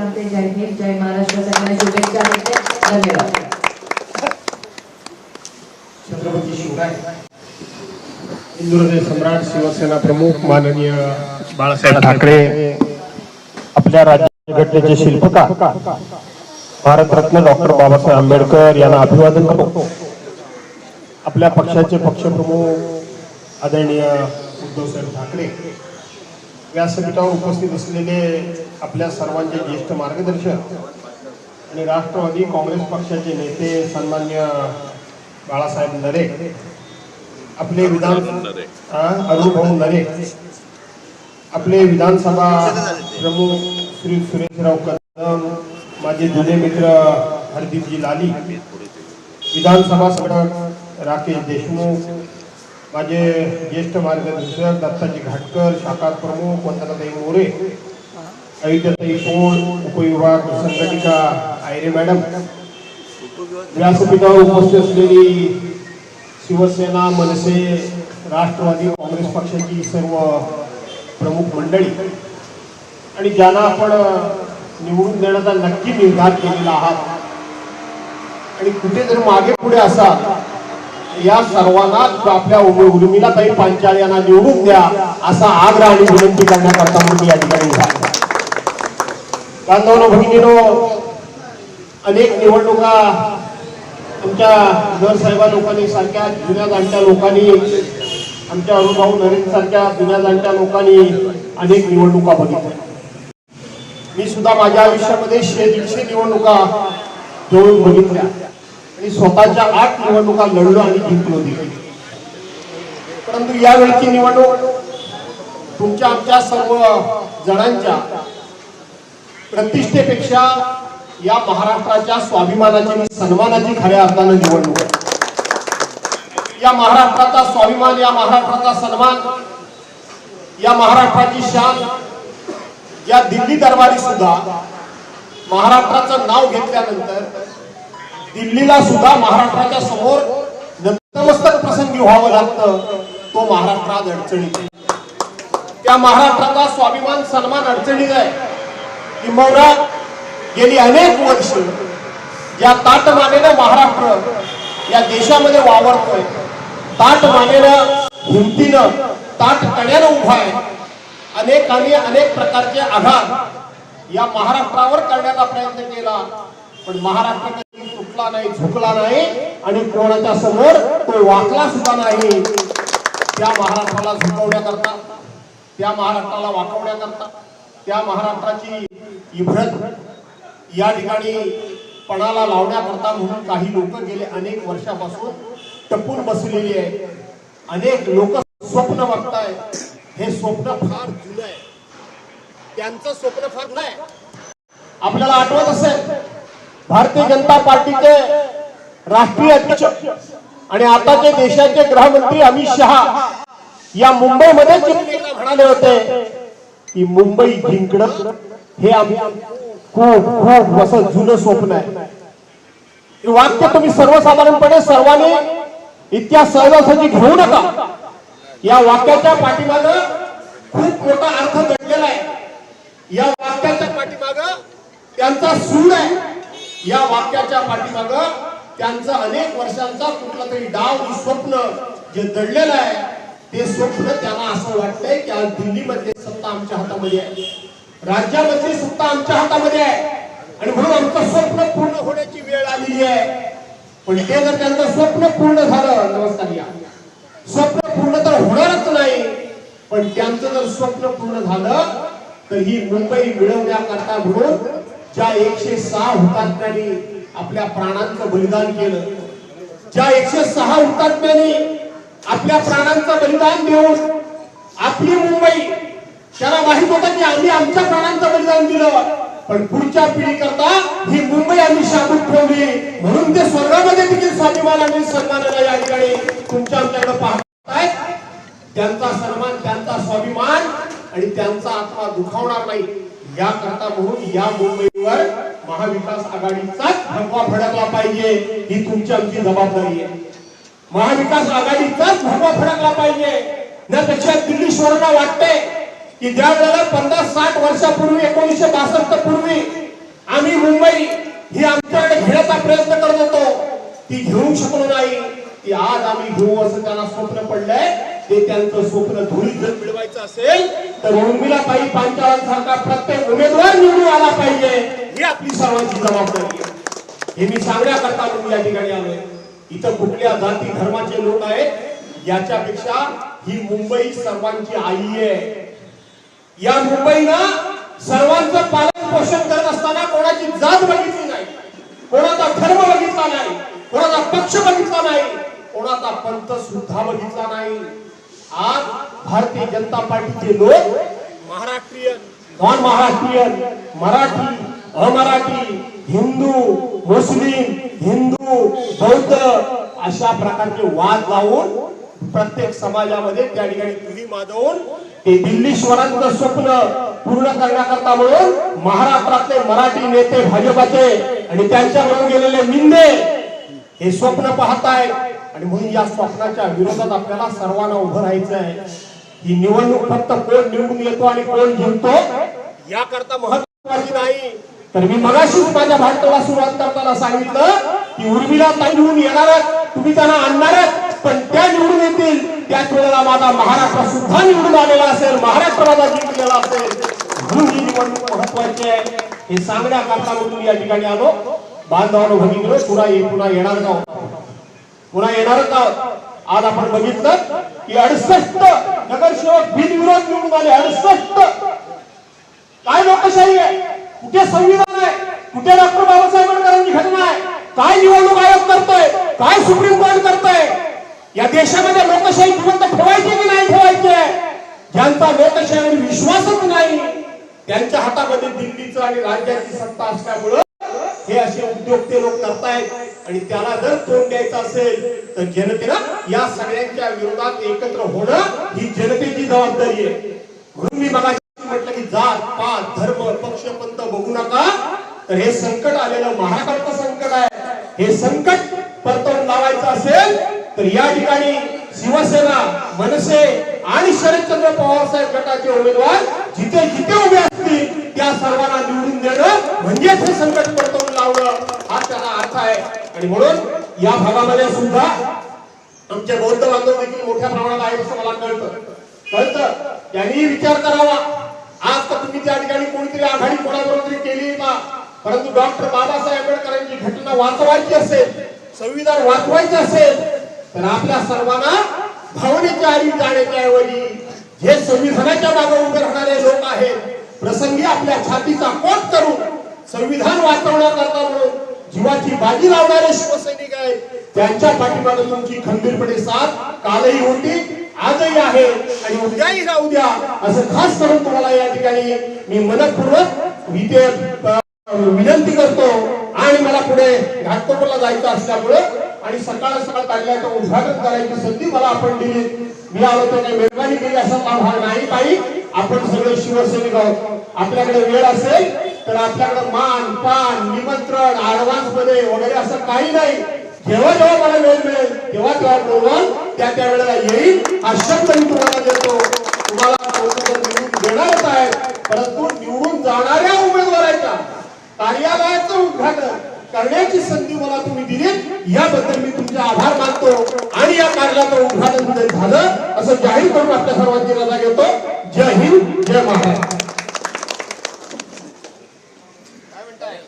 सांगते जय हिंद जय महाराष्ट्र, सगळ्यांना शुभेच्छा देते. धन्यवाद. छत्रपती शिवराय हिंदुहृदय सम्राट शिवसेना प्रमुख माननीय बाळासाहेब ठाकरे, आपल्या राज्यघटनेचे शिल्पकार भारतरत्न डॉक्टर बाबासाहेब आंबेडकर यांना अभिवादन करतो. आपल्या पक्षाचे पक्षप्रमुख आदरणीय उद्धवसाहेब ठाकरे, व्यासपीठावर उपस्थित असलेले आपल्या सर्वांचे ज्येष्ठ मार्गदर्शक आणि राष्ट्रवादी काँग्रेस पक्षाचे नेते सन्मान्य बाळासाहेब नरे, आपले अरुणभाऊ नरे, आपले विधानसभा प्रमुख श्री सुरेशराव कदम, माझे जुने मित्र हरदीपजी लाली, विधानसभा सदस्य राकेश देशमुख, माझे ज्येष्ठ मार्गदर्शक दत्ताजी घाटकर, शाखा प्रमुख वंदनाताई मोरे, अयोध्याताई पोळ, उपविभाग संघटिका आयरे मॅडम, व्यासपीठावर उपस्थित असलेली शिवसेना, मनसे, राष्ट्रवादी काँग्रेस पक्षाची सर्व प्रमुख मंडळी आणि ज्यांना आपण निवडून देण्याचा नक्की निर्धार केलेला आहात आणि कुठे जर मागे पुढे असाल, या सर्वांना आपल्या उर्मिलाताई पांचाळ यांना निवडून द्या असा आग्रह आणि विनंती करण्याकरता म्हणून या ठिकाणी बांधवांनो, भगिनीनो, अनेक निवडणुका आमच्या घर साहेबा लोकांनी सारख्या जुन्या जाणत्या लोकांनी, आमच्या अरुणभाऊ नरेंद्र सारख्या जुन्या जाणत्या लोकांनी अनेक निवडणुका बघितल्या. मी सुद्धा माझ्या आयुष्यामध्ये 100-150 निवडणुका जवळून बघितल्या आणि स्वतःच्या 8 निवडणुका लढलो आणि जिंकलो देखील. परंतु यावेळची निवडणूक तुमच्या आमच्या सर्व जणांच्या प्रतिष्ठेपेक्षा या महाराष्ट्राच्या स्वाभिमानाची आणि सन्मानाची खऱ्या अर्थानं निवडणूक आहे. या महाराष्ट्राचा स्वाभिमान, या महाराष्ट्राचा सन्मान, या महाराष्ट्राची शान, या दिल्ली दरबारी सुद्धा महाराष्ट्राचं नाव घेतल्यानंतर दिल्लीला सुद्धा महाराष्ट्राच्या समोर नतमस्तक प्रसंगी व्हावं लागतं. तो महाराष्ट्रात अडचणीत, त्या महाराष्ट्राचा स्वाभिमान सन्मान अडचणीत आहे. किंबहुना गेली अनेक वर्ष या ताटमानेनं महाराष्ट्र या देशामध्ये वावरतोय, ताटमानेनं हिमतीनं ताटकण्यानं उभा आहे. अनेकांनी अनेक प्रकारचे आघात या महाराष्ट्रावर करण्याचा प्रयत्न केला, पण महाराष्ट्र कधी तुटला नाही, झुकला नाही आणि कोणाच्या समोर तो वाकला सुद्धा नाही. त्या महाराष्ट्राला झुकवण्याकरता, त्या महाराष्ट्राला वाकवण्याकरता, त्या महाराष्ट्राची इभ्रत या ठिकाणी पणाला लावण्याकरता म्हणून काही लोक गेले अनेक वर्षापासून टपून बसलेली आहे. अनेक लोक स्वप्न बघताय. हे स्वप्न फार जुनं आहे, त्यांचं स्वप्न फार जुनं आहे. आपल्याला आठवत असेल, भारतीय जनता पार्टीचे राष्ट्रीय अध्यक्ष आणि आताचे देशाचे गृहमंत्री अमित शहा या मुंबईमध्ये म्हणाले होते की मुंबई जिंकणं हे आम्ही खूप खूप असं जुनं स्वप्न आहे. हे वाक्य तुम्ही सर्वसाधारणपणे सर्वांनी इतक्या सहजासहजी घेऊ नका. या वाक्याच्या पाठीमागं खूप मोठा अर्थ दडलेला आहे. या वाक्याच्या पाठीमागं त्यांचा सूड आहे. या वाक्याच्या पाठीमागं त्यांचं अनेक वर्षांचा कुठला तरी डाव स्वप्न जे दडलेलं आहे, ते स्वप्न त्यांना असं वाटतंय की आज दिल्लीमध्ये सत्ता आमच्या हातामध्ये आहे, राज्यामध्ये सत्ता आमच्या हातामध्ये आहे आणि म्हणून आमचं स्वप्न पूर्ण होण्याची वेळ आलेली आहे. पण ते जर त्यांचं स्वप्न पूर्ण झालं, नमस्कार या, स्वप्न पूर्ण तर होणारच नाही, पण त्यांचं जर स्वप्न पूर्ण झालं तर ही मुंबई मिळवण्याकरता म्हणून ज्या 106 हुतात्म्यांनी आपल्या प्राणांचं बलिदान केलं, ज्या 106 हुतात्म्यांनी आपल्या प्राणांचं बलिदान देऊन आपली मुंबई, त्यांना माहित होतं की आम्ही आमच्या प्राणांचं बलिदान दिलं, पण पुढच्या पिढी करता ही मुंबई आम्ही शाबूत ठेवली, म्हणून ते स्वर्गामध्ये देखील स्वाभिमान आणि सन्मानाला या ठिकाणी तुमच्या आमच्याकडे पाहतायत. त्यांचा सन्मान, त्यांचा स्वाभिमान आणि त्यांचा आत्मा दुखावणार नाही याकरता म्हणून या मुंबईवर महाविकास आघाडीचाच भगवा फडकला पाहिजे, ही तुमची आमची जबाबदारी आहे. महाविकास आघाडीचाच भगवा फडकला पाहिजे. त्यापेक्षा दिल्लीश्वरांना वाटते की ज्या वेळेला 50-60 वर्षापूर्वी 1962 पूर्वी घेऊ शकलो नाही ते आज आम्ही घेऊ असं त्यांना स्वप्न पडलंय. ते त्यांचं स्वप्न धुळीत जर मिळवायचं असेल तर उर्मिलाताई पांचाळांसारखा प्रत्येक उमेदवार निवडून आला पाहिजे. ही आपली सर्वांची जबाबदारी आहे. हे मी सांगण्याकरता म्हणून या ठिकाणी आलोय. इथं कुठल्या जाती धर्माचे लोक आहेत याच्यापेक्षा ही मुंबई सर्वांची आई आहे. या मुंबईनं सर्वांचं पालन पोषण करत असताना कोणाची जात बघितली नाही, कोणाचा धर्म बघितला नाही, कोणाचा पक्ष बघितला नाही, कोणाचा पंथ सुद्धा बघितला नाही. आज भारतीय जनता पार्टीचे लोक महाराष्ट्रीयन, नॉन महाराष्ट्रीयन, मराठी, अमराठी, हिंदू, मुस्लिम, हिंदू, बौद्ध अशा प्रकारचे वाद लावून प्रत्येक समाजामध्ये त्या ठिकाणी तुरी माजवून ते दिल्लीश्वरांचं स्वप्न पूर्ण करण्याकरता म्हणून महाराष्ट्रातले मराठी नेते भाजपाचे आणि त्यांच्याकडून गेलेले मिंदे हे स्वप्न पाहतायत. आणि म्हणून या स्वप्नाच्या विरोधात आपल्याला सर्वांना उभं राहायचं आहे. ही निवडणूक फक्त कोण निवडून येतो आणि कोण जिंकतो याकरता महत्वाची नाही. तर मी मगाशीच माझ्या भाषणाला सुरुवात करताना सांगितलं की उर्मिलाताई निवडून येणारच, तुम्ही त्यांना आणणारच, पण त्या निवडून येतील त्याच वेळेला माझा महाराष्ट्र सुद्धा निवडून आलेला असेल, महाराष्ट्र माझा जिंकलेला असेल. म्हणून ही निवडणूक महत्वाची आहे हे सांगण्याकरता म्हणून या ठिकाणी आलो. बांधवांनो भगिनींनो, पुन्हा येणार का, पुन्हा येणारच आहोत. आज आपण बघितलं की 68 नगरसेवक बिनविरोध निवडून आले. 68 काय लोकशाही आहे, कुठे संविधान आहे, कुठे डॉक्टर बाबासाहेब आंबेडकरांची घटना आहे, काय निवडणूक आयोग करतोय, काय सुप्रीम कोर्ट करतोय. या देशामध्ये लोकशाही जिवंत ठेवायची की नाही ठेवायची. ज्यांचा लोकशाहीवर विश्वासच नाही त्यांच्या हातामध्ये दिल्लीचं आणि राज्याची सत्ता असल्यामुळं हे असे उद्योग ते लोक करतायत. आणि त्याला जर तोंड द्यायचं असेल तर जनतेनं या सगळ्यांच्या विरोधात एकत्र होणं ही जनतेची जबाबदारी आहे. म्हणून मी मगाशी म्हटलं की जात पात धर्म पक्ष पंथ बघू नका. तर हे संकट आलेलं महाराष्ट्राचं संकट आहे. हे संकट परतवून लावायचं असेल तर या ठिकाणी शिवसेना, मनसे आणि शरदचंद्र पवार साहेब गटाचे उमेदवार जिथे जिथे उभे असतील त्या सर्वांना निवडून देणं म्हणजेच हे संकट परतवून लावणं हा त्याला अर्थ आहे. आणि म्हणून या भागामध्ये सुद्धा आमचे बौद्ध बांधव देखील मोठ्या प्रमाणात आहेत असं मला कळतं. त्यांनी विचार करावा. आज तर तुम्ही त्या ठिकाणी कोणीतरी आघाडी कोणाबरोबर केली का, परंतु डॉक्टर बाबासाहेब आंबेडकरांची घटना वाचवायची असेल, संविधान वाचवायचं असेल तर आपल्या सर्वांना भावनेच्या आधी जाण्याच्या ऐवजी जे संविधानाच्या मागे उभे राहणारे लोक आहेत, प्रसंगी आपल्या छातीचा कोट करून संविधान वाचवण्याकरता म्हणून जीवाची बाजी लावणारे शिवसैनिक आहेत, त्यांच्या पाठीमागे तुमची खंबीरपणे साथ कालही होती, आजही आहे आणि उद्याही राहू द्या असं खास करून तुम्हाला या ठिकाणी मी मनपूर्वक विनंती करतो. आणि मला पुढे घाटकोपरला जायचं असल्यामुळे आणि सकाळ काढल्याचं उद्घाटन करायची संधी मला आपण दिली. मी आलो तर काही मेहरबानी केली असा भाग नाही. काही आपण सगळे शिवसैनिक आहोत. आपल्याकडे वेळ असेल तर आपल्याकडे मान पान निमंत्रण ऍडव्हान्स मध्ये वगैरे असं काही नाही. जेव्हा जेव्हा मला वेळ मिळेल तेव्हा तेव्हा बोलवाल त्या वेळेला येईल हा शब्द मी तुम्हाला देतो. तुम्हाला निवडून देणारच आहे, परंतु निवडून जाणाऱ्या उमेदवाराच्या कार्यालयाचं उद्घाटन करण्याची संधी मला तुम्ही दिली याबद्दल मी तुमचे आभार मानतो. आणि या कार्यालयाचं उद्घाटन झालं असं जाहीर करून आपल्या सर्वांची रजा घेतो. जय हिंद, जय महाराष्ट्र. काय म्हणताय?